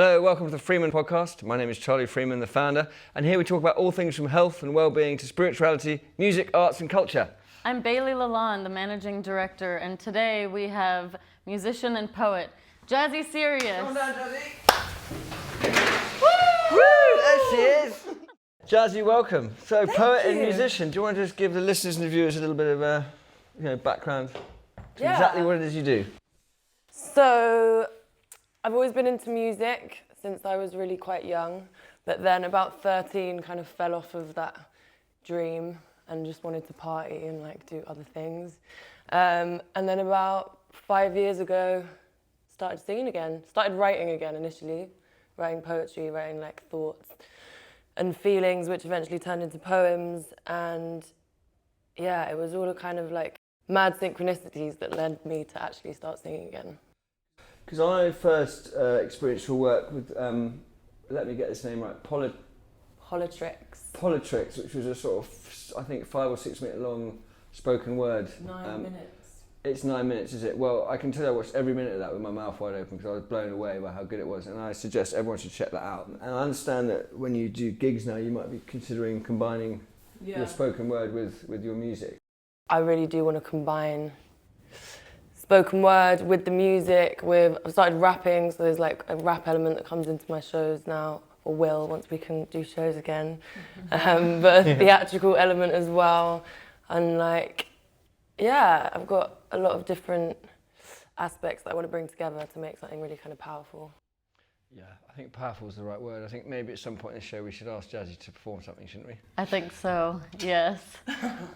Hello, welcome to the Freeman podcast. My name is Charlie Freeman, the founder, and here we talk about all things from health and well-being to spirituality, music, arts and culture. I'm Bailey Lalonde, the managing director, and today we have musician and poet, Jazzi Sirius. Come on down, Jazzi. Woo! There she is. Jazzi, welcome. So, poet and musician, do you want to just give the listeners and the viewers a little bit of background to exactly what it is you do? So, I've always been into music since I was really quite young, but then about 13 kind of fell off of that dream and just wanted to party and do other things. And then about 5 years ago, started singing again, started writing again initially, writing poetry, writing thoughts and feelings, which eventually turned into poems. And yeah, it was all a kind of mad synchronicities that led me to actually start singing again. Because I first experienced your work with, let me get this name right, Politrix, which was a sort of, I think, 5 or 6 minute long spoken word. 9 minutes. It's 9 minutes, is it? Well, I can tell you I watched every minute of that with my mouth wide open because I was blown away by how good it was, and I suggest everyone should check that out. And I understand that when you do gigs now, you might be considering combining your spoken word with your music. I really do want to combine spoken word with the music. I've started rapping, so there's a rap element that comes into my shows now, or will once we can do shows again. But a theatrical element as well, and I've got a lot of different aspects that I want to bring together to make something really kind of powerful. Yeah, I think powerful is the right word. I think maybe at some point in the show we should ask Jazzi to perform something, shouldn't we? I think so, yes.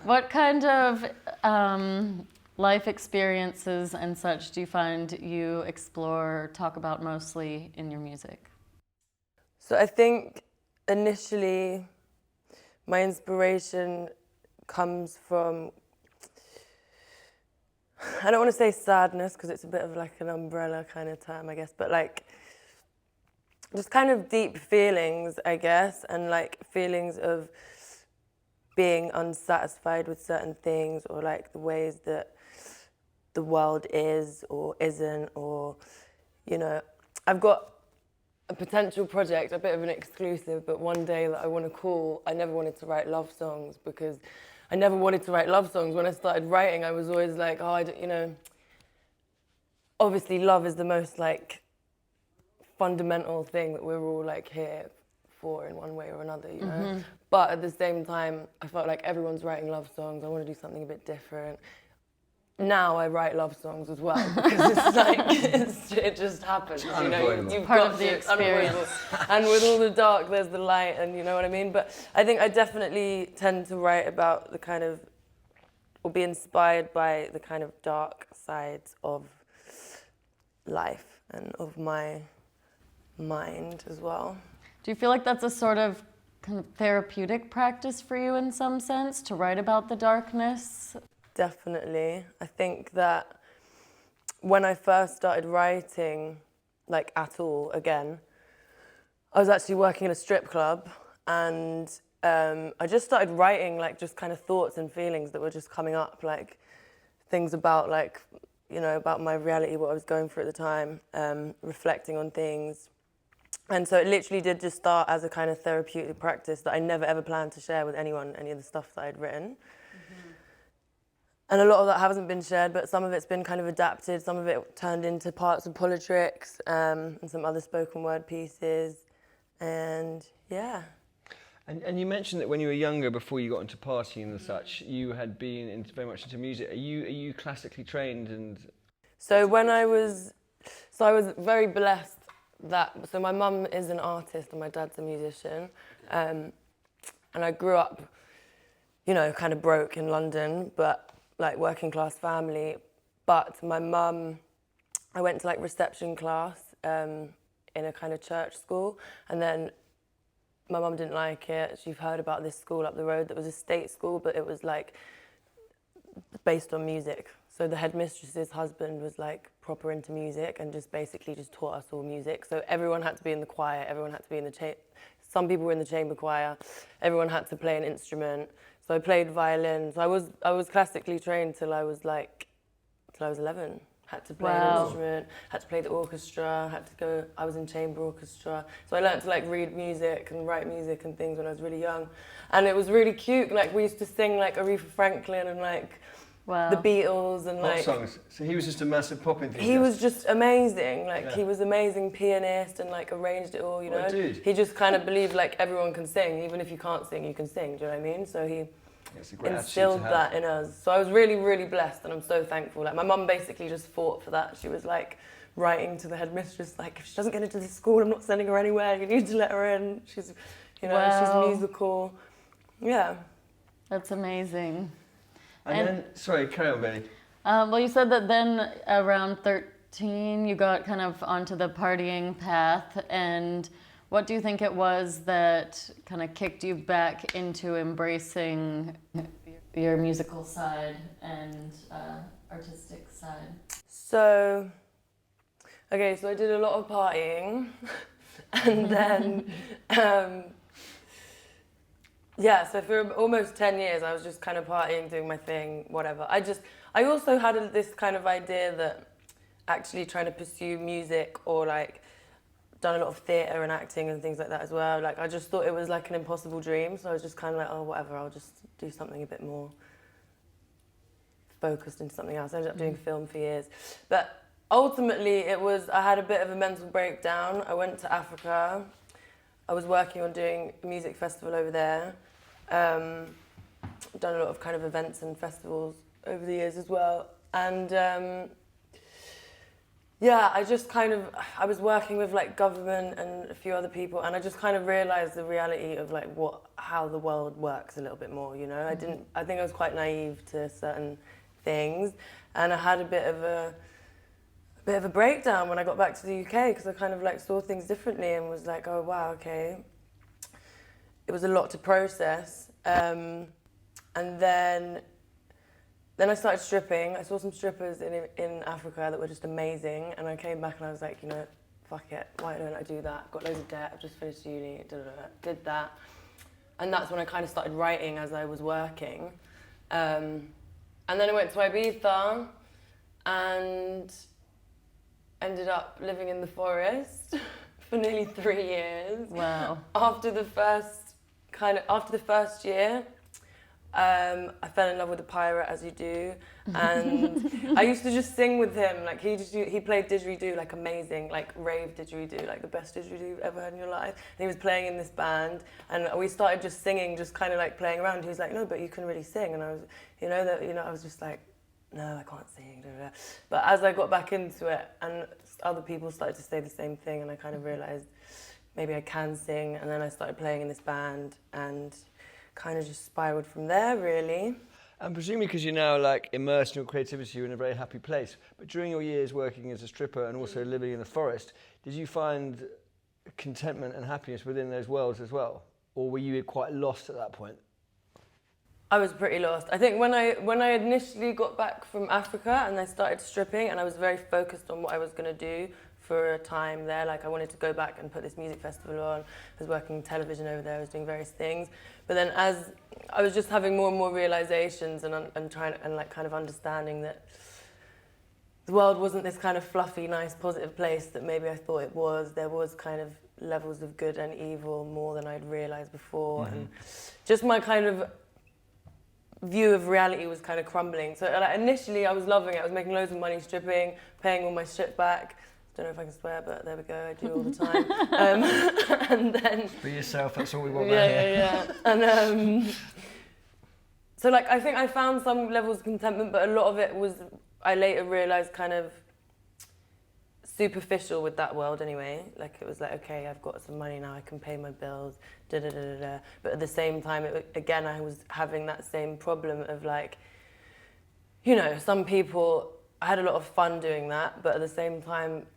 What kind of life experiences and such do you find you explore, talk about mostly in your music? So I think initially my inspiration comes from, I don't want to say sadness because it's a bit of an umbrella kind of term, I guess, but just kind of deep feelings, I guess, and feelings of being unsatisfied with certain things, or the ways that the world is or isn't, or, I've got a potential project, a bit of an exclusive, but one day that I want to call, I never wanted to write love songs because I never wanted to write love songs. When I started writing, I was always obviously love is the most fundamental thing that we're all here for in one way or another, you know? Mm-hmm. But at the same time, I felt like everyone's writing love songs. I want to do something a bit different. Now I write love songs as well because it just happens. You've part got of the experience. And with all the dark, there's the light, and you know what I mean? But I think I definitely tend to write about the kind of, or be inspired by the kind of dark sides of life and of my mind as well. Do you feel like that's a sort of kind of therapeutic practice for you in some sense, to write about the darkness? Definitely. I think that when I first started writing, at all, again, I was actually working in a strip club, and I just started writing, just kind of thoughts and feelings that were just coming up, things about, about my reality, what I was going through at the time, reflecting on things. And so it literally did just start as a kind of therapeutic practice that I never ever planned to share with anyone, any of the stuff that I'd written. And a lot of that hasn't been shared, but some of it's been kind of adapted, some of it turned into parts of Politrix, and some other spoken word pieces, and yeah. And you mentioned that when you were younger, before you got into partying and such, you had been very much into music. Are you classically trained? And So I was very blessed so my mum is an artist and my dad's a musician, and I grew up, kind of broke in London, but working class family. But my mum, I went to reception class in a kind of church school, and then my mum didn't like it. She'd heard about this school up the road that was a state school, but it was based on music. So the headmistress's husband was proper into music and just basically just taught us all music. So everyone had to be in the choir, everyone had to be in the some people were in the chamber choir, everyone had to play an instrument. So I played violin. So I was classically trained till I was 11. had to play Wow. an instrument, had to play the orchestra, I was in chamber orchestra. So I learned to like read music and write music and things when I was really young. And it was really cute, like we used to sing like Aretha Franklin and like Wow. the Beatles and Pop like... songs. So he was just a massive pop enthusiast. He was just amazing, like Yeah. he was amazing pianist and like arranged it all, you know. What a dude. He just kind of believed like everyone can sing, even if you can't sing, you can sing, do you know what I mean? So he It's a great instilled attitude to have. that in us. So I was really, really blessed and I'm so thankful. Like my mum basically just fought for that. She was like writing to the headmistress, like if she doesn't get into this school, I'm not sending her anywhere, you need to let her in. She's, you know, Wow. she's musical. Yeah. That's amazing. And then, sorry, carry on, Benny. Well, you said that then around 13 you got kind of onto the partying path, and what do you think it was that kind of kicked you back into embracing your musical side and artistic side? So, okay, so I did a lot of partying and then, yeah, so for almost 10 years I was just kind of partying, doing my thing, whatever. I also had this kind of idea that actually trying to pursue music or like done a lot of theatre and acting and things like that as well. Like I just thought it was like an impossible dream, so I was just kind of like, oh, whatever, I'll just do something a bit more focused into something else. I ended up doing film for years. But ultimately I had a bit of a mental breakdown. I went to Africa. I was working on doing a music festival over there. Done a lot of kind of events and festivals over the years as well. And yeah, I was working with like government and a few other people, and I just kind of realised the reality of like how the world works a little bit more, you know? I think I was quite naive to certain things, and I had a bit of a breakdown when I got back to the UK because I kind of like saw things differently and was like, oh wow, okay. It was a lot to process. And then I started stripping. I saw some strippers in Africa that were just amazing, and I came back and I was like, you know, fuck it, why don't I do that? I've got loads of debt, I've just finished uni, did that. And that's when I kind of started writing as I was working. And then I went to Ibiza and ended up living in the forest for nearly 3 years. Wow. After the first year, I fell in love with a pirate, as you do, and I used to just sing with him. Like he played didgeridoo, like amazing, like rave didgeridoo, like the best didgeridoo you've ever heard in your life. And he was playing in this band, and we started just singing, just kind of like playing around. He was like, "No, but you can really sing," and I was, I was just like, "No, I can't sing." But as I got back into it, and other people started to say the same thing, and I kind of realised maybe I can sing, and then I started playing in this band, and kind of just spiraled from there, really. And presumably because you're now like immersed in your creativity, you're in a very happy place. But during your years working as a stripper and also living in the forest, did you find contentment and happiness within those worlds as well? Or were you quite lost at that point? I was pretty lost. I think when I initially got back from Africa and I started stripping, and I was very focused on what I was going to do for a time there. Like I wanted to go back and put this music festival on. I was working television over there. I was doing various things. But then as I was just having more and more realizations and trying and like kind of understanding that the world wasn't this kind of fluffy, nice, positive place that maybe I thought it was. There was kind of levels of good and evil more than I'd realized before, and just my kind of view of reality was kind of crumbling. So like, initially I was loving it. I was making loads of money stripping, paying all my shit back. Don't know if I can swear, but there we go, I do all the time. And then... Be yourself, that's all we want. Yeah. And so like, I think I found some levels of contentment, but a lot of it was, I later realised, kind of superficial with that world anyway. Like it was like, okay, I've got some money now, I can pay my bills, But at the same time, again, I was having that same problem of like, you know, some people, I had a lot of fun doing that, but at the same time,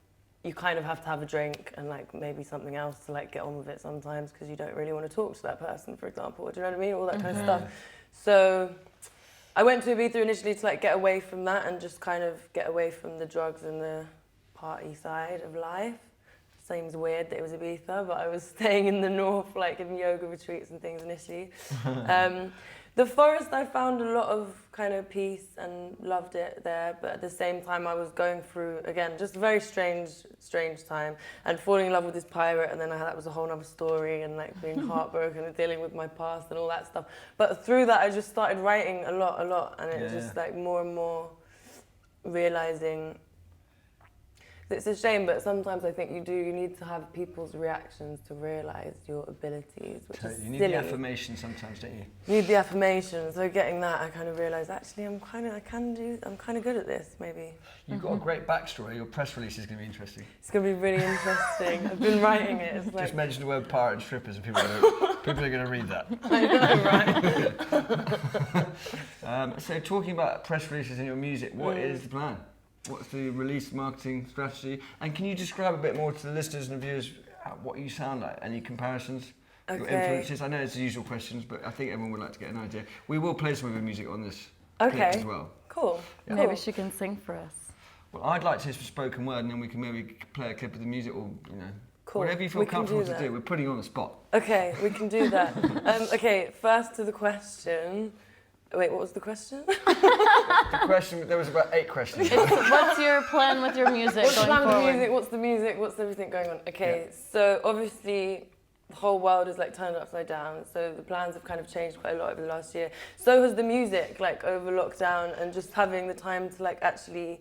you kind of have to have a drink and like maybe something else to like get on with it sometimes because you don't really want to talk to that person, for example. Do you know what I mean? All that kind of stuff. So I went to Ibiza initially to like get away from that and just kind of get away from the drugs and the party side of life. Seems weird that it was Ibiza, but I was staying in the north, like in yoga retreats and things initially. The forest, I found a lot of kind of peace and loved it there, but at the same time I was going through, again, just a very strange time, and falling in love with this pirate, and then that was a whole other story, and like being heartbroken and dealing with my past and all that stuff. But through that I just started writing a lot, and it just like more and more realising. It's a shame, but sometimes I think you need to have people's reactions to realise your abilities, which is You need silly. the affirmation sometimes, don't you? You need the affirmation. So getting that, I kind of realised actually I'm kind of good at this, maybe. You've got a great backstory. Your press release is going to be interesting. It's going to be really interesting. I've been writing it. It's like... Just mention the word pirate and strippers and people are going to read that. I know, right? So talking about press releases and your music, what is the plan? What's the release marketing strategy? And can you describe a bit more to the listeners and viewers what you sound like? Any comparisons? Your influences? I know it's the usual questions, but I think everyone would like to get an idea. We will play some of your music on this clip as well. Cool. Yeah. Maybe she can sing for us. Well, I'd like to hear some spoken word, and then we can maybe play a clip of the music, or Cool. whatever you feel comfortable to do. We're putting you on the spot. Okay, we can do that. Okay, first to the question. Wait, what was the question? The question, there was about 8 questions. What's your plan with your music What's the going plan with forward? the music? What's the music? What's everything going on? Okay, so obviously the whole world is like turned upside down. So the plans have kind of changed quite a lot over the last year. So has the music, like over lockdown, and just having the time to like actually.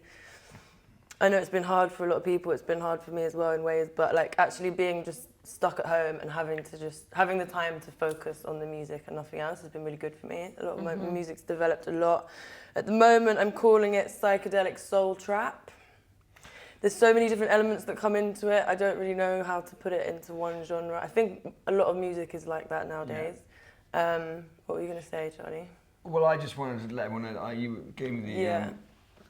I know it's been hard for a lot of people. It's been hard for me as well in ways, but like actually being just stuck at home and having the time to focus on the music and nothing else has been really good for me. A lot of my music's developed a lot. At the moment, I'm calling it psychedelic soul trap. There's so many different elements that come into it. I don't really know how to put it into one genre. I think a lot of music is like that nowadays. Yeah. What were you going to say, Charlie? Well, I just wanted to let everyone know that you gave me the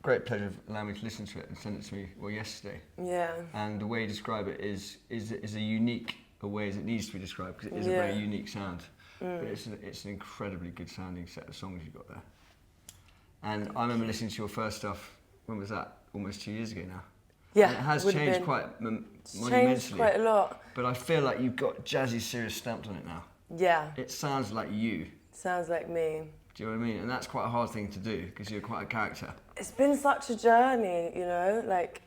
great pleasure of allowing me to listen to it and send it to me yesterday. Yeah. And the way you describe it is a unique a way as it needs to be described, because it is a very unique sound. But it's an incredibly good sounding set of songs you've got there. And I remember listening to your first stuff, when was that? Almost 2 years ago now. Yeah. And it has changed quite monumentally. Changed quite a lot. But I feel like you've got Jazzi Sirius stamped on it now. Yeah. It sounds like you. Sounds like me. Do you know what I mean? And that's quite a hard thing to do, because you're quite a character. It's been such a journey, you know, like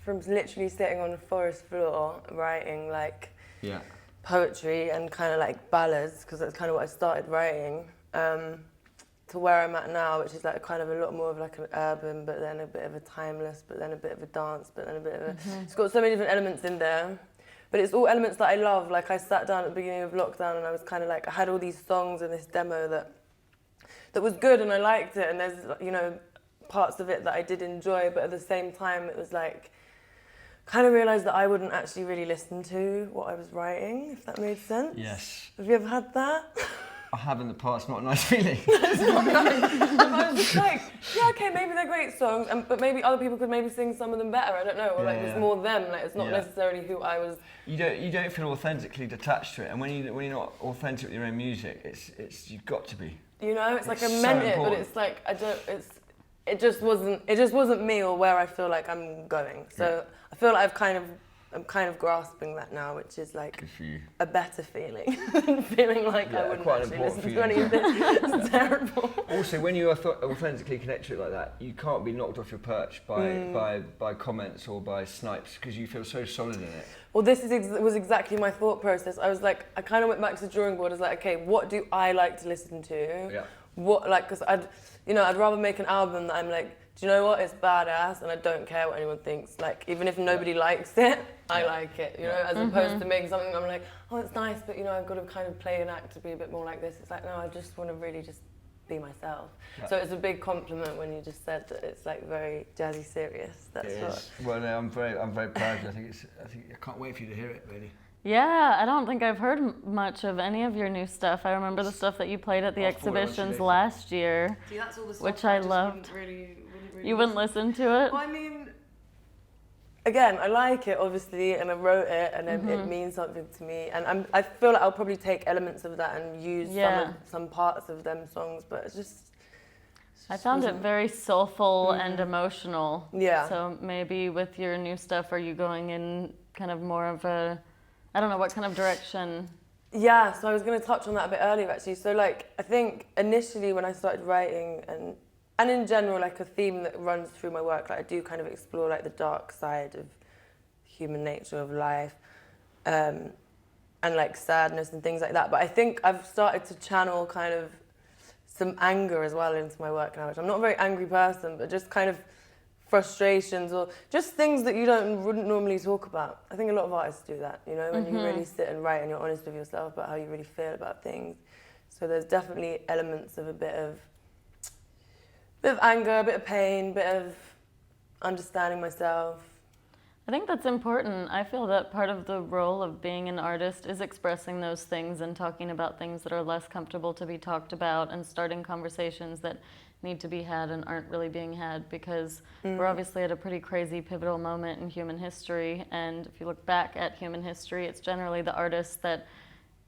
from literally sitting on the forest floor writing like poetry and kind of like ballads, because that's kind of what I started writing, to where I'm at now, which is like kind of a lot more of like an urban, but then a bit of a timeless, but then a bit of a dance, but then a bit of a... It's got so many different elements in there. But it's all elements that I love. Like I sat down at the beginning of lockdown and I was kind of like, I had all these songs and this demo that was good and I liked it, and there's, you know, parts of it that I did enjoy, but at the same time it was like, kind of realised that I wouldn't actually really listen to what I was writing, if that made sense. Yes. Have you ever had that? I have in the past, not a nice feeling. It's not nice. I was just like, yeah, okay, maybe they're great songs, but maybe other people could maybe sing some of them better, I don't know, or like it's more them, like it's not necessarily who I was. You don't feel authentically detached to it, and when you're not authentic with your own music, it's you've got to be. You know, it's like I so meant it, important. but it's like it just wasn't me or where I feel like I'm going. So I feel like I'm kind of grasping that now, which is like a better feeling than feeling like I wouldn't actually listen to any of this. It's terrible. Also, when you authentically connect to it like that, you can't be knocked off your perch by comments or by snipes, because you feel so solid in it. Well, this was exactly my thought process. I was like, I kind of went back to the drawing board. I was like, okay, what do I like to listen to? Yeah. What, like, because I'd rather make an album that I'm like, do you know what? It's badass, and I don't care what anyone thinks. Like, even if nobody likes it, I like it. You know, as opposed to making something I'm like, oh, it's nice, but you know, I've got to kind of play an act to be a bit more like this. It's like, no, I just want to really just be myself. Yeah. So it's a big compliment when you just said that it's like very Jazzi Sirius. That's what. Well, no, I'm very proud of you. I can't wait for you to hear it, really. Yeah, I don't think I've heard much of any of your new stuff. I remember the stuff that you played at the exhibitions last year, see, that's all the stuff which I loved. You wouldn't listen to it? Well, I mean, again, I like it, obviously, and I wrote it, and it means something to me. And I feel like I'll probably take elements of that and use some parts of them songs, but it's just... I found it very soulful and emotional. Yeah. So maybe with your new stuff, are you going in kind of more of a... I don't know, what kind of direction Yeah, so I was going to touch on that a bit earlier actually. So like, I think initially when I started writing and in general, like a theme that runs through my work, like I do kind of explore like the dark side of human nature of life, and like sadness and things like that. But I think I've started to channel kind of some anger as well into my work now, which I'm not a very angry person, but just kind of frustrations or just things that wouldn't normally talk about. I think a lot of artists do that, you know, when you really sit and write and you're honest with yourself about how you really feel about things. So there's definitely elements of a bit of anger, a bit of pain, a bit of understanding myself. I think that's important. I feel that part of the role of being an artist is expressing those things and talking about things that are less comfortable to be talked about and starting conversations that need to be had and aren't really being had, because we're obviously at a pretty crazy pivotal moment in human history, and if you look back at human history, it's generally the artists that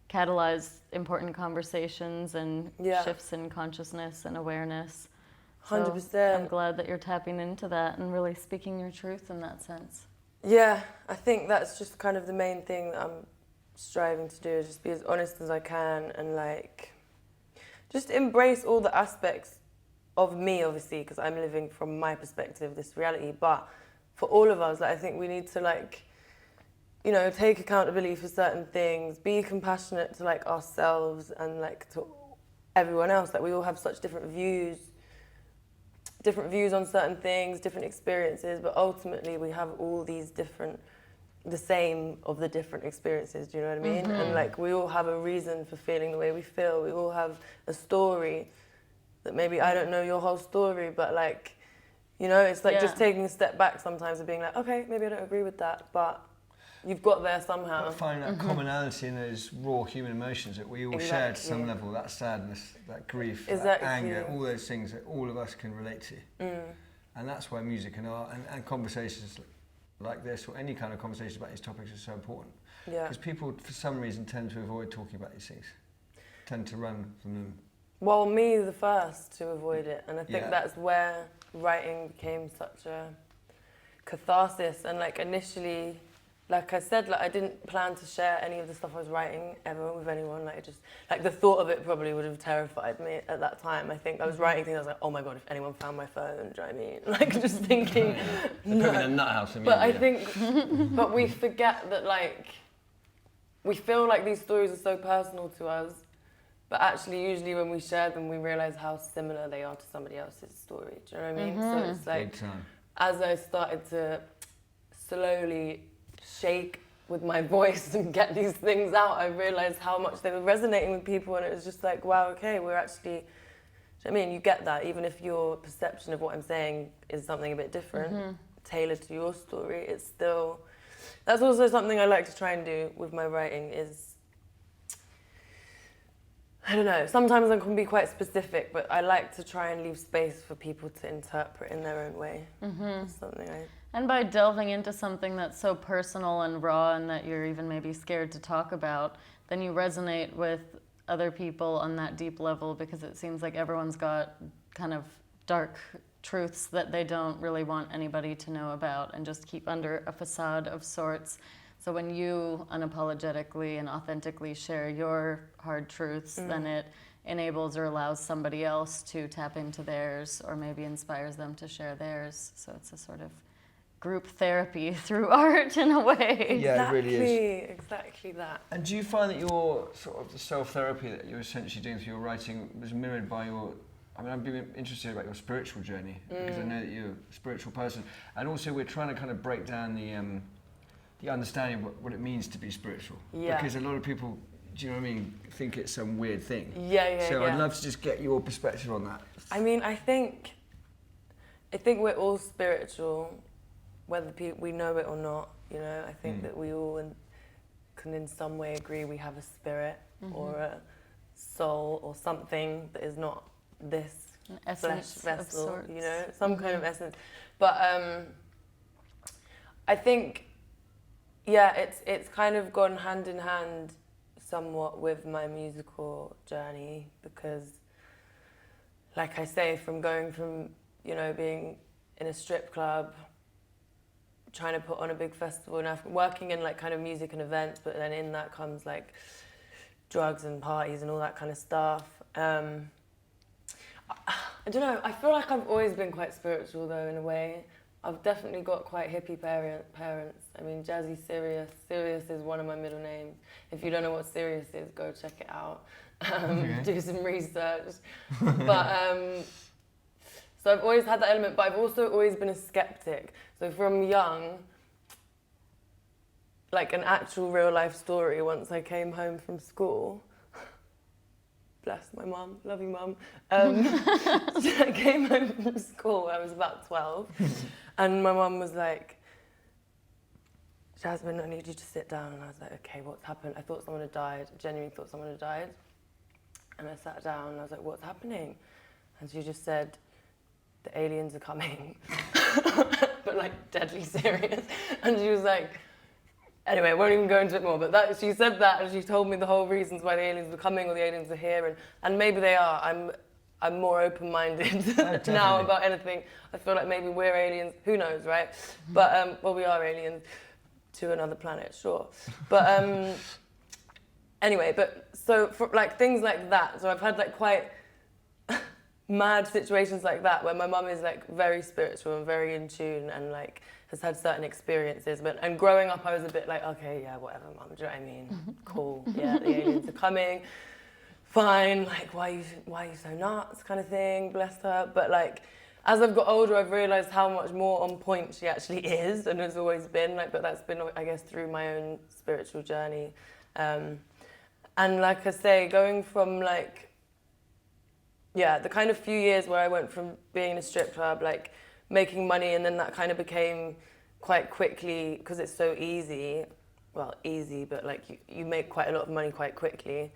catalyze important conversations and shifts in consciousness and awareness. 100%. So I'm glad that you're tapping into that and really speaking your truth in that sense. Yeah, I think that's just kind of the main thing that I'm striving to do, is just be as honest as I can and like just embrace all the aspects of me, obviously, because I'm living from my perspective, this reality. But for all of us, like, I think we need to like, you know, take accountability for certain things, be compassionate to like ourselves and like to everyone else. Like we all have such different views on certain things, different experiences, but ultimately we have all these the same of the different experiences, do you know what I mean? And like we all have a reason for feeling the way we feel. We all have a story that maybe I don't know your whole story, but like, you know, it's like just taking a step back sometimes and being like, okay, maybe I don't agree with that, but you've got there somehow. But finding that commonality in those raw human emotions that we all share to some level, that sadness, that grief, that anger, all those things that all of us can relate to. And that's why music and art and conversations like this, or any kind of conversations about these topics, are so important. Because people, for some reason, tend to avoid talking about these things, tend to run from them. Well, me the first to avoid it, and I think that's where writing became such a catharsis. And like initially, like I said, like I didn't plan to share any of the stuff I was writing ever with anyone. Like just like the thought of it probably would have terrified me at that time. I think I was writing things, I was like, oh my god, if anyone found my phone, do you know what I mean? Like just thinking. Put me in a nut house immediately. But I think, but we forget that like we feel like these stories are so personal to us. But actually, usually when we share them, we realise how similar they are to somebody else's story. Do you know what I mean? So it's like, as I started to slowly shake with my voice and get these things out, I realised how much they were resonating with people, and it was just like, wow, okay, we're actually, do you know what I mean? You get that, even if your perception of what I'm saying is something a bit different, tailored to your story, it's still, that's also something I like to try and do with my writing is, I don't know, sometimes I can be quite specific, but I like to try and leave space for people to interpret in their own way. That's something And by delving into something that's so personal and raw and that you're even maybe scared to talk about, then you resonate with other people on that deep level, because it seems like everyone's got kind of dark truths that they don't really want anybody to know about and just keep under a facade of sorts. So when you unapologetically and authentically share your hard truths, then it enables or allows somebody else to tap into theirs, or maybe inspires them to share theirs. So it's a sort of group therapy through art in a way. Yeah, it really is. Exactly that. And do you find that your sort of the self-therapy that you're essentially doing through your writing was mirrored by your, I mean, I'd be interested about your spiritual journey, because I know that you're a spiritual person. And also we're trying to kind of break down the understanding of what it means to be spiritual. Because a lot of people, do you know what I mean, think it's some weird thing. So I'd love to just get your perspective on that. I mean, I think we're all spiritual, whether we know it or not, you know. I think that we all can in some way agree we have a spirit or a soul or something that is not this flesh vessel, you know, some kind of essence. But I think, it's kind of gone hand in hand somewhat with my musical journey, because, like I say, from going from, you know, being in a strip club, trying to put on a big festival, and working in like kind of music and events, but then in that comes like drugs and parties and all that kind of stuff. I don't know, I feel like I've always been quite spiritual though, in a way. I've definitely got quite hippie parents. I mean, Jazzi Sirius. Sirius is one of my middle names. If you don't know what Sirius is, go check it out. Do some research. But so I've always had that element, but I've also always been a skeptic. So from young, like an actual real life story, once I came home from school, bless my mum, love you mum. I came home from school, I was about 12, and my mum was like, Jasmine, I need you to sit down. And I was like, okay, what's happened? I thought someone had died, I genuinely thought someone had died. And I sat down and I was like, what's happening? And she just said, the aliens are coming. But like deadly serious. And she was like, anyway, I won't even go into it more, but she said that and she told me the whole reasons why the aliens were coming or the aliens are here, and maybe they are. I'm more open-minded now about anything. I feel like maybe we're aliens, who knows, right? But, well, we are aliens to another planet, sure. But anyway, but so for like things like that, so I've had like quite mad situations like that where my mum is like very spiritual and very in tune and like has had certain experiences, and growing up I was a bit like, okay, yeah, whatever, mum, do you know what I mean? Cool, yeah, the aliens are coming, fine, like why are you so nuts kind of thing, bless her. But like as I've got older, I've realised how much more on point she actually is and has always been, like, but that's been, I guess, through my own spiritual journey. And like I say, going from like, yeah, the kind of few years where I went from being in a strip club, like making money, and then that kind of became quite quickly, because it's so easy, well, easy, but like you make quite a lot of money quite quickly.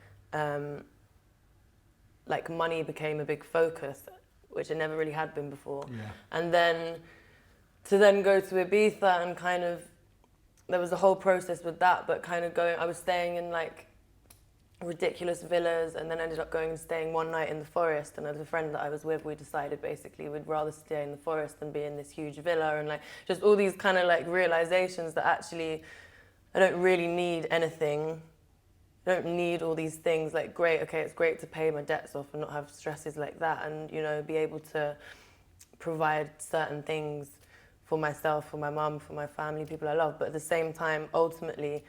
Like money became a big focus, which it never really had been before. Yeah. And then to then go to Ibiza and kind of, there was a whole process with that, but kind of going, I was staying in like ridiculous villas and then ended up going and staying one night in the forest, and as a friend that I was with, we decided basically we'd rather stay in the forest than be in this huge villa, and like just all these kind of like realizations that actually I don't really need anything. I don't need all these things. Like, great, okay, it's great to pay my debts off and not have stresses like that, and you know, be able to provide certain things for myself, for my mum, for my family, people I love, but at the same time, ultimately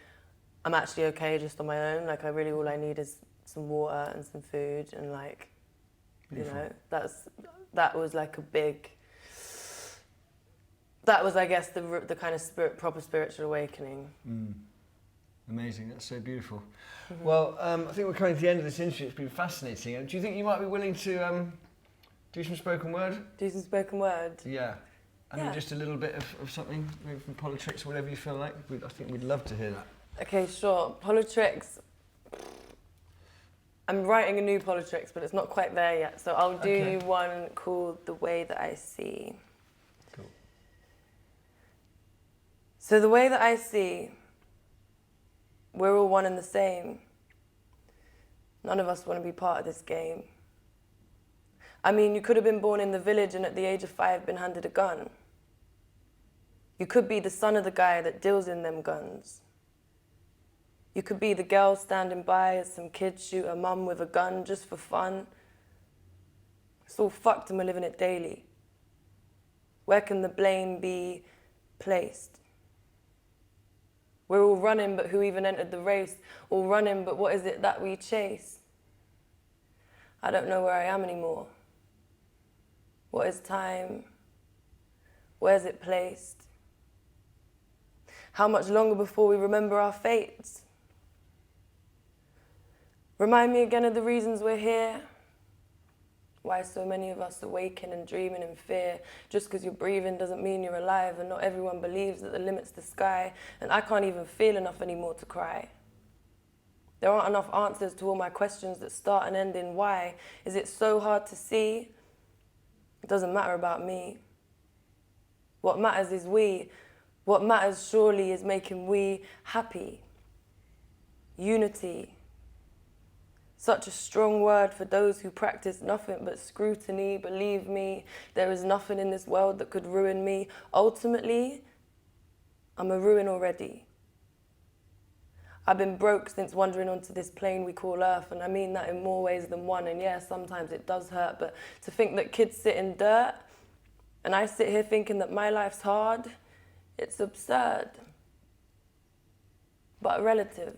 I'm actually okay just on my own. Like, I really, all I need is some water and some food, and like, beautiful. You know, that was like a big, that was, I guess, the kind of proper spiritual awakening. Amazing, that's so beautiful. Mm-hmm. Well, I think we're coming to the end of this interview. It's been fascinating. Do you think you might be willing to do some spoken word? Do some spoken word? Yeah. I mean, just a little bit of something, maybe from Politics or whatever you feel like. I think we'd love to hear that. Okay, sure. Politics. I'm writing a new Politics, but it's not quite there yet. So I'll do one called The Way That I See. Cool. So the way that I see, we're all one and the same. None of us want to be part of this game. I mean, you could have been born in the village and at the age of 5 been handed a gun. You could be the son of the guy that deals in them guns. You could be the girl standing by as some kids shoot a mum with a gun just for fun. It's all fucked and we're living it daily. Where can the blame be placed? We're all running, but who even entered the race? All running, but what is it that we chase? I don't know where I am anymore. What is time? Where's it placed? How much longer before we remember our fates? Remind me again of the reasons we're here. Why so many of us are waking and dreaming in fear. Just because you're breathing doesn't mean you're alive, and not everyone believes that the limit's the sky, and I can't even feel enough anymore to cry. There aren't enough answers to all my questions that start and end in why. Is it so hard to see? It doesn't matter about me. What matters is we. What matters surely is making we happy. Unity. Such a strong word for those who practice nothing but scrutiny. Believe me, there is nothing in this world that could ruin me. Ultimately, I'm a ruin already. I've been broke since wandering onto this plane we call Earth, and I mean that in more ways than one. And yeah, sometimes it does hurt, but to think that kids sit in dirt, and I sit here thinking that my life's hard, it's absurd, but relative.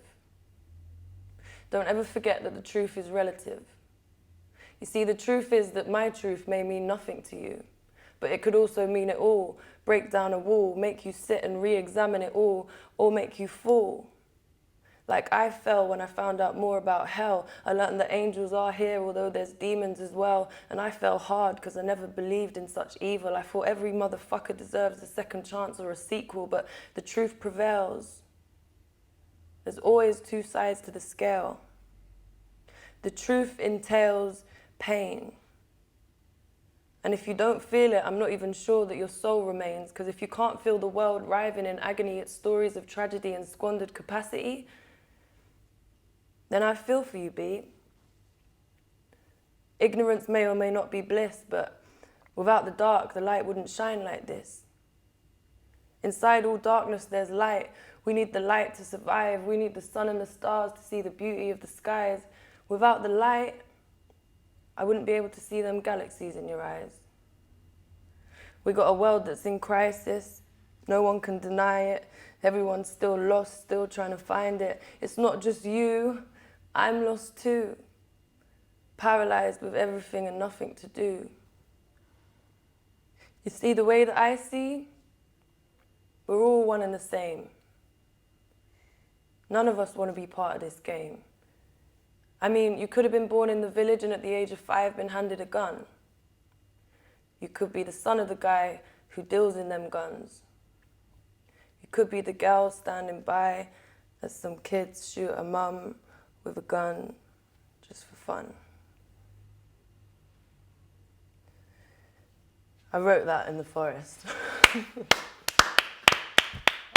Don't ever forget that the truth is relative. You see, the truth is that my truth may mean nothing to you, but it could also mean it all, break down a wall, make you sit and re-examine it all, or make you fall. Like I fell when I found out more about hell. I learned that angels are here, although there's demons as well. And I fell hard because I never believed in such evil. I thought every motherfucker deserves a second chance or a sequel, but the truth prevails. There's always two sides to the scale. The truth entails pain. And if you don't feel it, I'm not even sure that your soul remains, because if you can't feel the world writhing in agony at stories of tragedy and squandered capacity, then I feel for you, B. Ignorance may or may not be bliss, but without the dark, the light wouldn't shine like this. Inside all darkness, there's light. We need the light to survive. We need the sun and the stars to see the beauty of the skies. Without the light, I wouldn't be able to see them galaxies in your eyes. We got a world that's in crisis. No one can deny it. Everyone's still lost, still trying to find it. It's not just you. I'm lost too. Paralyzed with everything and nothing to do. You see, the way that I see, we're all one and the same. None of us want to be part of this game. I mean, you could have been born in the village and at the age of 5 been handed a gun. You could be the son of the guy who deals in them guns. You could be the girl standing by as some kids shoot a mum with a gun just for fun. I wrote that in the forest.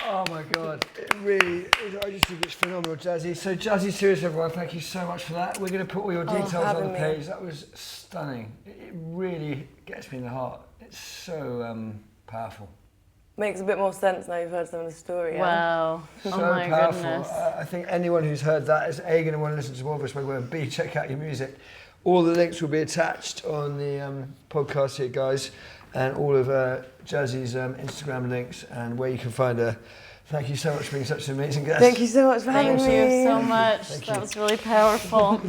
Oh my God, I just think it's phenomenal, Jazzi. So Jazzi Sirius, everyone, thank you so much for that. We're going to put all your details on the page. That was stunning. It really gets me in the heart. It's so powerful. Makes a bit more sense now you've heard some of the story. Wow. So oh my powerful. goodness. I think anyone who's heard that is A, going to want to listen to more of us, and B, check out your music. All the links will be attached on the podcast here, guys, and all of Jazzi's Instagram links and where you can find her. Thank you so much for being such an amazing guest. Thank you so much for having me. Thank you so much. That was really powerful.